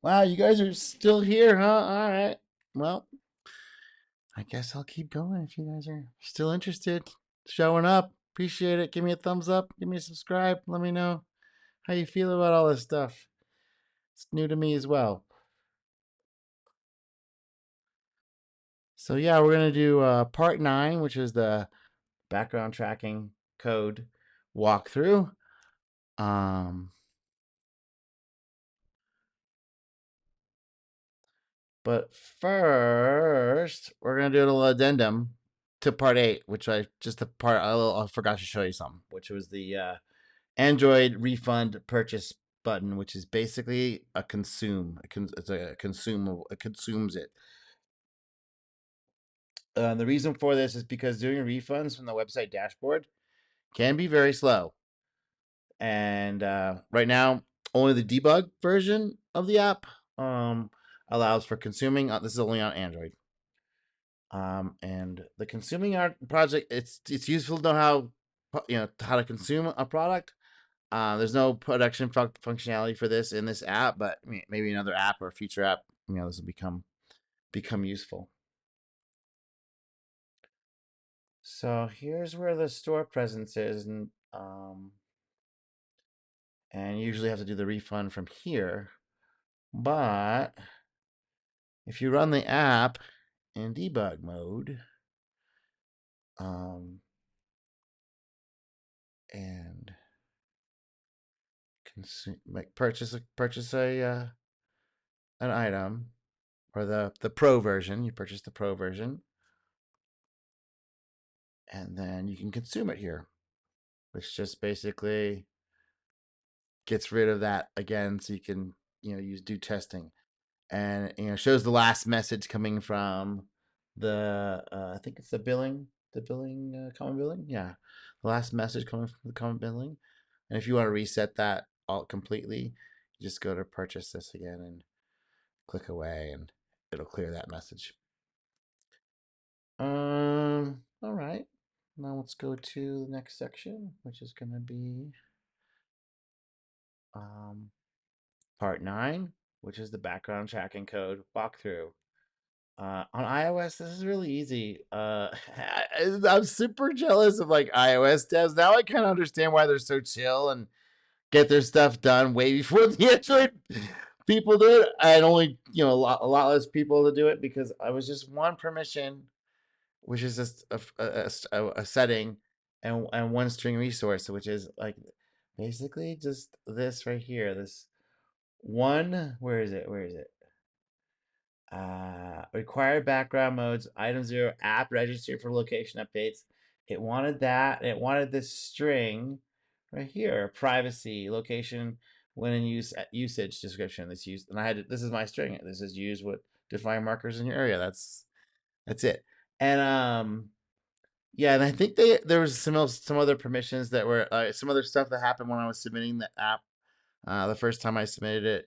Wow, you guys are still here, huh? All right. Well, I guess I'll keep going if you guys are still interested. Showing up. Appreciate it. Give me a thumbs up. Give me a subscribe. Let me know how you feel about all this stuff. It's new to me as well. So yeah, we're gonna do part 9, which is the background tracking code walkthrough. Um, but first, we're gonna do a little addendum to part 8, which I just the part I forgot to show you something, which was the Android refund purchase button, which is basically a consume. It's a consumable. It consumes it. The reason for this is because doing refunds from the website dashboard can be very slow. And right now, only the debug version of the app allows for consuming. This is only on Android. And the consuming art project, it's useful to know how to consume a product. There's no production functionality for this in this app, but maybe another app or a future app, this will become useful. So here's where the store presence is, and you usually have to do the refund from here. But if you run the app in debug mode, and purchase an item, or the pro version, you purchase the pro version, and then you can consume it here, which just basically gets rid of that again, so you can do testing, and shows the last message coming from the I think it's the billing common billing, yeah, the last message coming from the common billing. And if you want to reset that all completely, you just go to purchase this again and click away, and it'll clear that message. All right. Now let's go to the next section, which is going to be um, part 9, which is the background tracking code walkthrough. On iOS, this is really easy. I'm super jealous of like iOS devs. Now I kind of understand why they're so chill and get their stuff done way before the Android people do it, and only a lot less people to do it, because I was just one permission, which is just a setting, and one string resource, which is like basically just this right here. This one, where is it? Required background modes, item 0, app registered for location updates. It wanted that. It wanted this string right here, privacy, location, when in use, usage description. This used, and I had this is my string. This is use what define markers in your area. That's it. And yeah, and I think there was some other permissions that were some other stuff that happened when I was submitting the app. The first time I submitted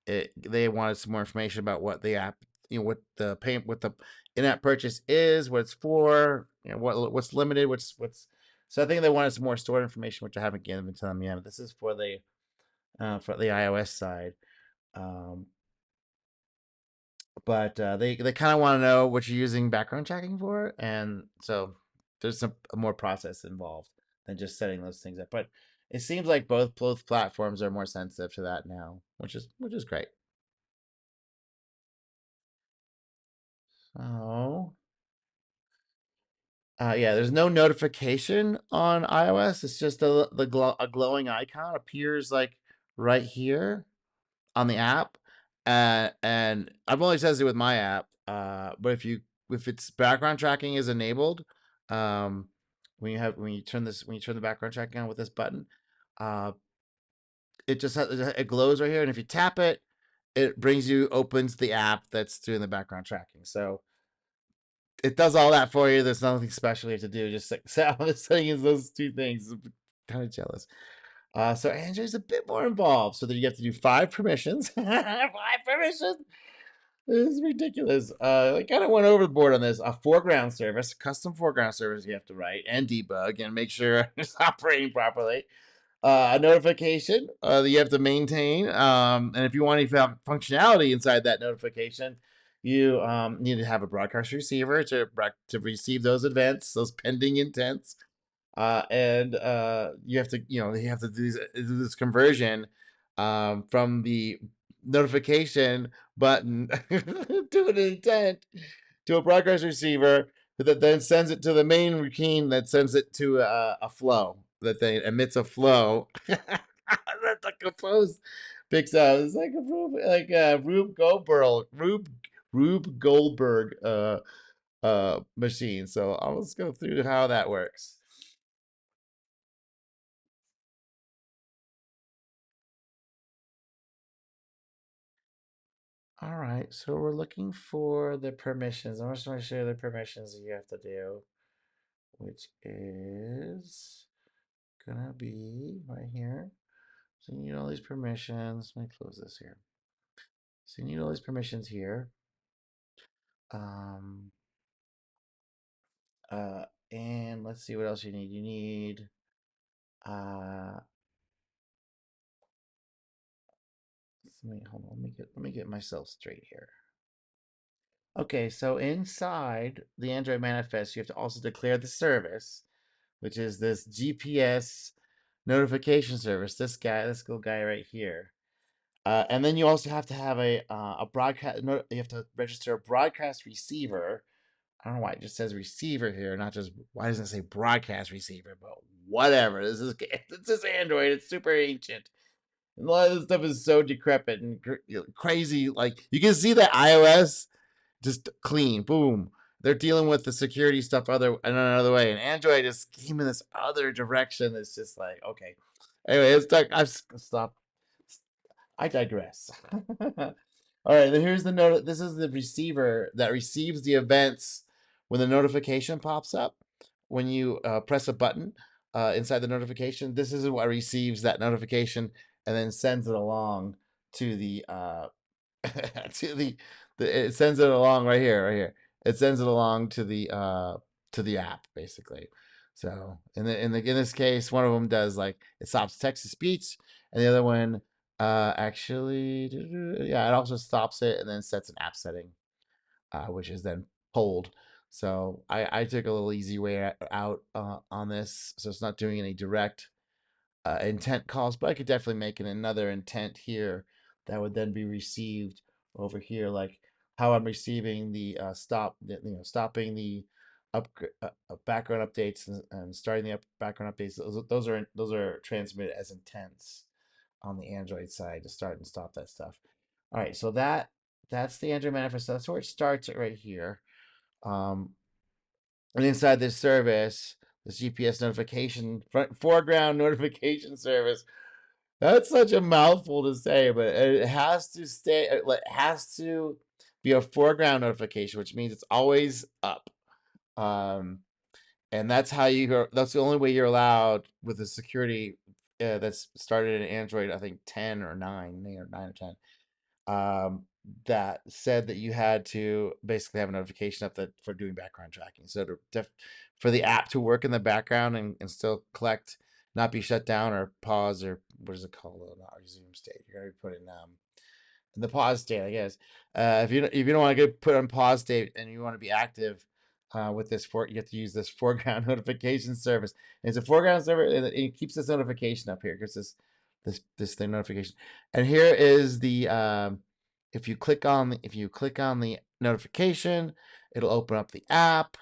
they wanted some more information about what the app, what the in-app purchase is, what it's for, what's limited, what's. So I think they wanted some more stored information, which I haven't given to them yet. But this is for the iOS side. Um, but they kind of want to know what you're using background checking for, and so there's a more process involved than just setting those things up. But it seems like both platforms are more sensitive to that now, which is great. So yeah, there's no notification on iOS. It's just a glowing icon appears like right here on the app, and I've only tested it with my app. But if it's background tracking is enabled, um, when you turn the background tracking on with this button, uh, it glows right here, and if you tap it, it opens the app that's doing the background tracking. So it does all that for you. There's nothing special you have to do. Just like setting is those two things. I'm kind of jealous. So Android's a bit more involved, so that you have to do 5 permissions. 5 permissions. This is ridiculous. I kind of went overboard on this. A foreground service, custom foreground service you have to write and debug and make sure it's operating properly. a notification that you have to maintain. And if you want any functionality inside that notification, you need to have a broadcast receiver to receive those events, those pending intents. And you have to, you have to do this conversion from the notification button to an intent to a broadcast receiver that then sends it to the main routine that sends it to a flow that then emits a flow that the compose picks up. It's like a Rube Goldberg machine. So I'll just go through how that works. All right, so we're looking for the permissions. I'm just going to show you the permissions that you have to do, which is gonna be right here. So you need all these permissions. Let me close this here. So you need all these permissions here. Um, uh, and let's see what else you need. You need uh, let me hold on. Let me get myself straight here. Okay, so inside the Android manifest, you have to also declare the service, which is this GPS notification service. This little guy right here. And then you also have to have a broadcast. You have to register a broadcast receiver. I don't know why it just says receiver here, not just why doesn't it say broadcast receiver? But whatever. This is Android. It's super ancient, and a lot of this stuff is so decrepit and crazy. Like you can see that iOS just clean, boom. They're dealing with the security stuff in another way, and Android just came in this other direction. That's just like okay. Anyway, it's like I've stopped. I digress. All right, then here's the note. This is the receiver that receives the events when the notification pops up. When you press a button inside the notification, this is what receives that notification and then sends it along to the to it sends it along right here. It sends it along to the app basically. So in this case, one of them does like it stops text to speech, and the other one actually yeah, it also stops it and then sets an app setting, which is then pulled. So I took a little easy way out on this, so it's not doing any direct intent calls, but I could definitely make another intent here that would then be received over here, like how I'm receiving the stopping the background updates and starting the background updates. Those are transmitted as intents on the Android side to start and stop that stuff. All right, so that's the Android manifest. That's where it starts right here. Um, and inside this service, this GPS notification foreground notification service. That's such a mouthful to say, but it has to stay. It has to be a foreground notification, which means it's always up. Um, and that's how you go. That's the only way you're allowed with the security that's started in Android. I think 10 or 9, 9 or 10. Um, that said that you had to basically have a notification up that for doing background tracking. So for the app to work in the background and still collect, not be shut down or pause or what is it called? Not resume state. You're gonna be put in the pause state, I guess. If you don't want to get put on pause state and you want to be active with you have to use this foreground notification service. And it's a foreground service, and it keeps this notification up here because this thing notification. And here is the if you click on the notification, it'll open up the app,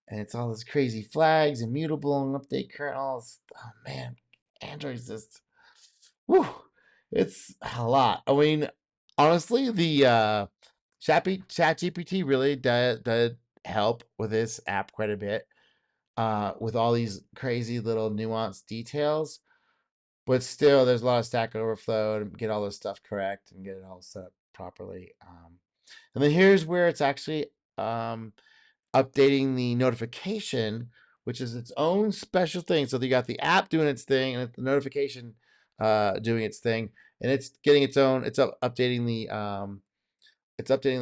and it's all this crazy flags, immutable and update current. All this, oh man, Android's just, whew, it's a lot. I mean, honestly, the Chat GPT really did help with this app quite a bit. With all these crazy little nuanced details, but still, there's a lot of Stack Overflow to get all this stuff correct and get it all set up properly. And then here's where it's actually updating the notification, which is its own special thing. So you got the app doing its thing and the notification doing its thing, and it's getting its own. It's updating the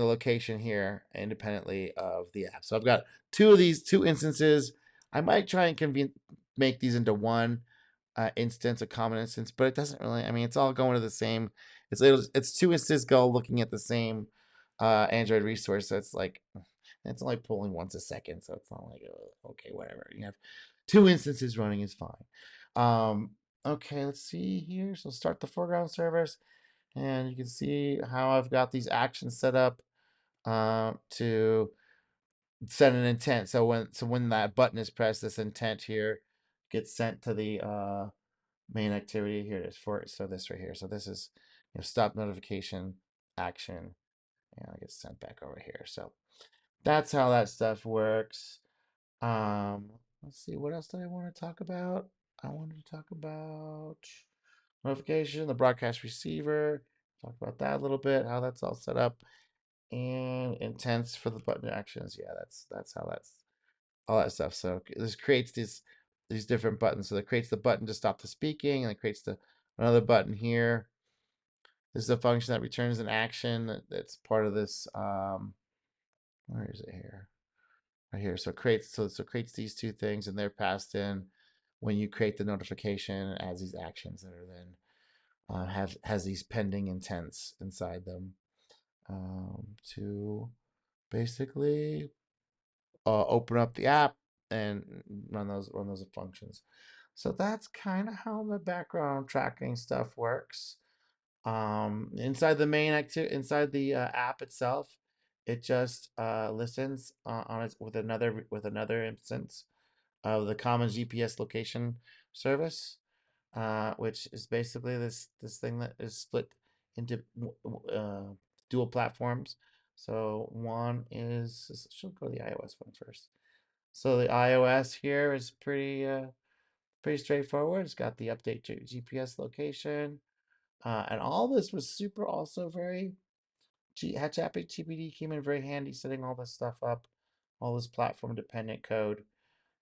location here independently of the app. So I've got two instances. I might try and make these into one. instance, a common instance, but it doesn't really. I mean, it's all going to the same. It's two instances go looking at the same Android resource. So it's like it's only pulling once a second, so it's not like okay, whatever. You have two instances running is fine. Okay, let's see here. So start the foreground service, and you can see how I've got these actions set up to set an intent. So when that button is pressed, this intent here gets sent to the main activity. Here it is for it. So this right here. So this is stop notification action, and it gets sent back over here. So that's how that stuff works. Let's see, what else did I want to talk about? I wanted to talk about notification, the broadcast receiver. Talk about that a little bit, how that's all set up, and intents for the button actions. Yeah, that's how that's all that stuff. So this creates these different buttons. So it creates the button to stop the speaking, and it creates another button here. This is a function that returns an action that's part of this. Where is it here? Right here. So it creates these two things, and they're passed in when you create the notification as these actions that are then has these pending intents inside them to basically open up the app and run those functions. So that's kind of how the background tracking stuff works. Inside the main inside the app itself, it just listens on it with another instance of the common GPS location service, which is basically this thing that is split into dual platforms. So one is, should go to the iOS one first. So the iOS here is pretty straightforward. It's got the update to GPS location, and all this was super also very. ChatGPT came in very handy setting all this stuff up, all this platform dependent code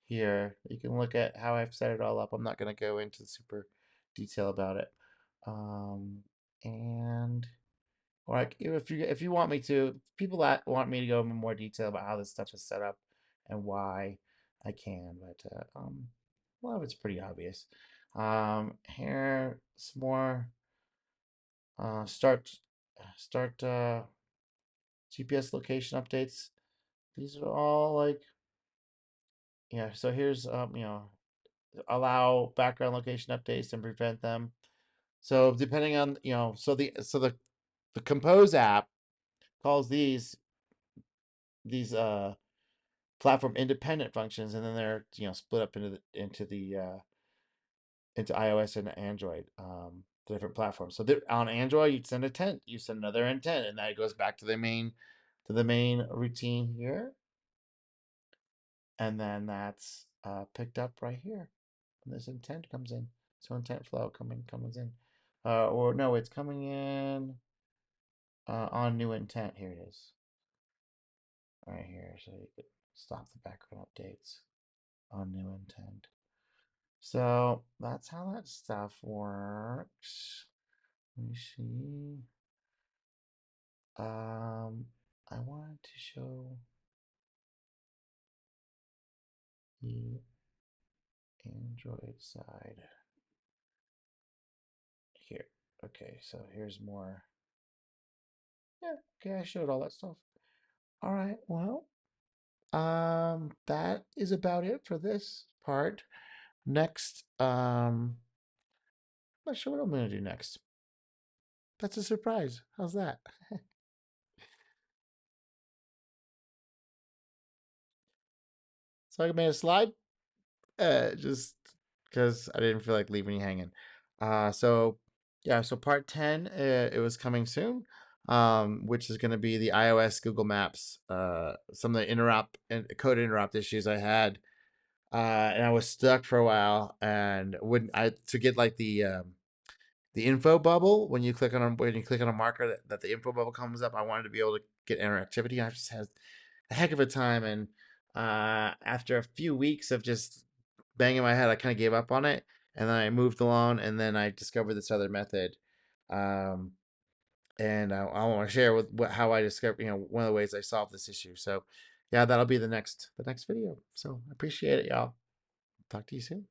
here. You can look at how I've set it all up. I'm not going to go into super detail about it. And or like if you want me to, people that want me to go into more detail about how this stuff is set up and why, I can. But a lot of it's pretty obvious. Here some more start GPS location updates. These are all like yeah. So here's allow background location updates and prevent them. So depending on the Compose app calls these platform independent functions, and then they're split up into iOS and Android, different platforms. So on Android, you'd send intent, you send another intent, and that goes back to the main routine here, and then that's picked up right here. And this intent comes in. So intent flow comes in, or no, it's coming in on new intent. Here it is, right here. So you could stop the background updates on new intent. So that's how that stuff works. Let me see. I wanted to show the Android side here. Okay, so here's more. Yeah, okay, I showed all that stuff. All right, well, that is about it for this part. Next, I'm not sure what I'm gonna do next. That's a surprise. How's that? So I made a slide, just because I didn't feel like leaving you hanging. So yeah, so part 10, it was coming soon, which is going to be the iOS Google Maps, some of the code interrupt issues I had, and I was stuck for a while, and to get like the info bubble when you click on a marker that the info bubble comes up. I wanted to be able to get interactivity. I just had a heck of a time, and after a few weeks of just banging my head, I kind of gave up on it, and then I moved along, and then I discovered this other method, um, and I want to share how I discovered, one of the ways I solved this issue. So, yeah, that'll be the next video. So I appreciate it, y'all. Talk to you soon.